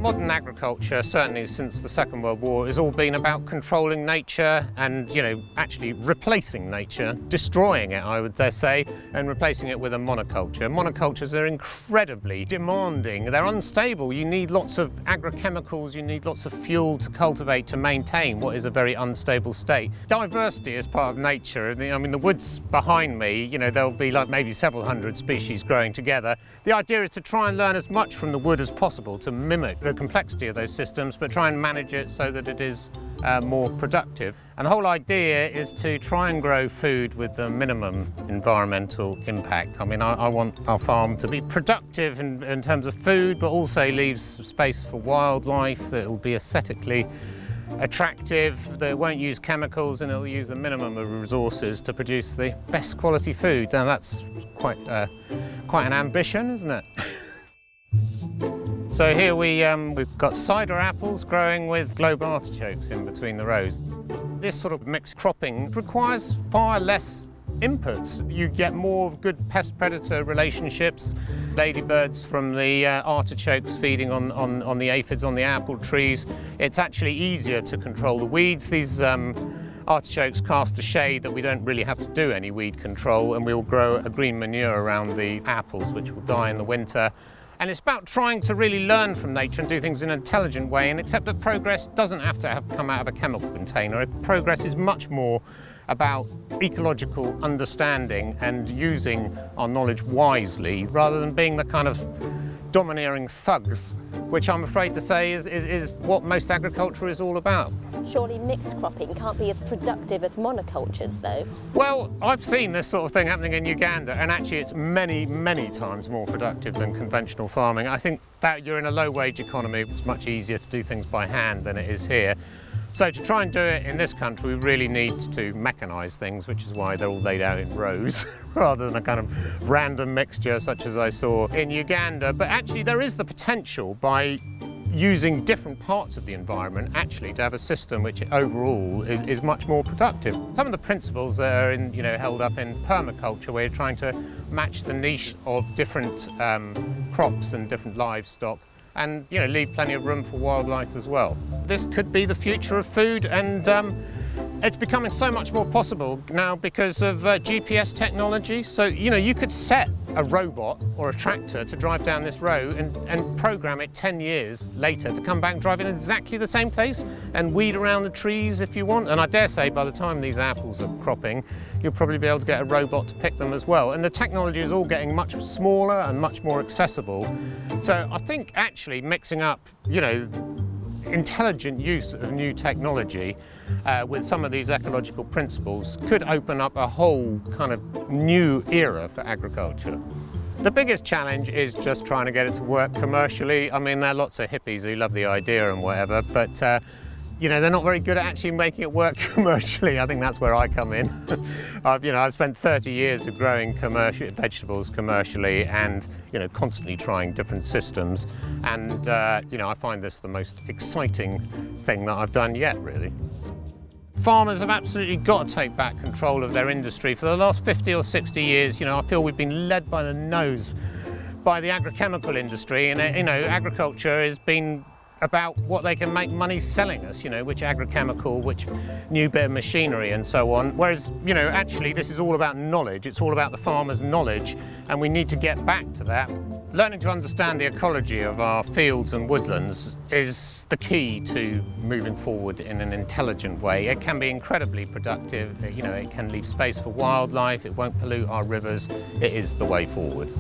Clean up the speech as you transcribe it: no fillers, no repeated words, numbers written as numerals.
Modern agriculture, certainly since the Second World War, has all been about controlling nature and, actually replacing nature, destroying it, I would dare say, and replacing it with a monoculture. Monocultures are incredibly demanding. They're unstable. You need lots of agrochemicals, you need lots of fuel to cultivate, to maintain what is a very unstable state. Diversity is part of nature. I mean, the woods behind me, there'll be like maybe several hundred species growing together. The idea is to try and learn as much from the wood as possible to mimic the complexity of those systems, but try and manage it so that it is more productive. And the whole idea is to try and grow food with the minimum environmental impact. I mean, I want our farm to be productive in terms of food, but also leaves space for wildlife, that will be aesthetically attractive, that won't use chemicals, and it'll use the minimum of resources to produce the best quality food. Now that's quite an ambition, isn't it? So here we've got cider apples growing with globe artichokes in between the rows. This sort of mixed cropping requires far less inputs. You get more good pest-predator relationships, ladybirds from the artichokes feeding on the aphids on the apple trees. It's actually easier to control the weeds. These artichokes cast a shade that we don't really have to do any weed control, and we'll grow a green manure around the apples, which will die in the winter. And it's about trying to really learn from nature and do things in an intelligent way, and accept that progress doesn't have to come out of a chemical container. Progress is much more about ecological understanding and using our knowledge wisely, rather than being the kind of domineering thugs, which I'm afraid to say is what most agriculture is all about. Surely mixed cropping can't be as productive as monocultures, though? Well, I've seen this sort of thing happening in Uganda, and actually it's many, many times more productive than conventional farming. I think that you're in a low-wage economy, it's much easier to do things by hand than it is here. So to try and do it in this country, we really need to mechanise things, which is why they're all laid out in rows, rather than a kind of random mixture such as I saw in Uganda. But actually there is the potential, by using different parts of the environment, actually to have a system which overall is much more productive. Some of the principles that are held up in permaculture, where you're trying to match the niche of different crops and different livestock, and leave plenty of room for wildlife as well. This could be the future of food, and it's becoming so much more possible now because of GPS technology. So you could set a robot or a tractor to drive down this road and program it 10 years later to come back and drive in exactly the same place and weed around the trees if you want. And I dare say by the time these apples are cropping, you'll probably be able to get a robot to pick them as well. And the technology is all getting much smaller and much more accessible. So I think actually mixing up, intelligent use of new technology with some of these ecological principles could open up a whole kind of new era for agriculture. The biggest challenge is just trying to get it to work commercially. I mean, there are lots of hippies who love the idea and whatever, but they're not very good at actually making it work commercially. I think that's where I come in. I've spent 30 years of growing vegetables commercially, and constantly trying different systems. And I find this the most exciting thing that I've done yet, really. Farmers have absolutely got to take back control of their industry. For the last 50 or 60 years, I feel we've been led by the nose by the agrochemical industry, and agriculture has been about what they can make money selling us, which agrochemical, which new bit of machinery and so on. Whereas, actually this is all about knowledge. It's all about the farmer's knowledge, and we need to get back to that. Learning to understand the ecology of our fields and woodlands is the key to moving forward in an intelligent way. It can be incredibly productive. It can leave space for wildlife. It won't pollute our rivers. It is the way forward.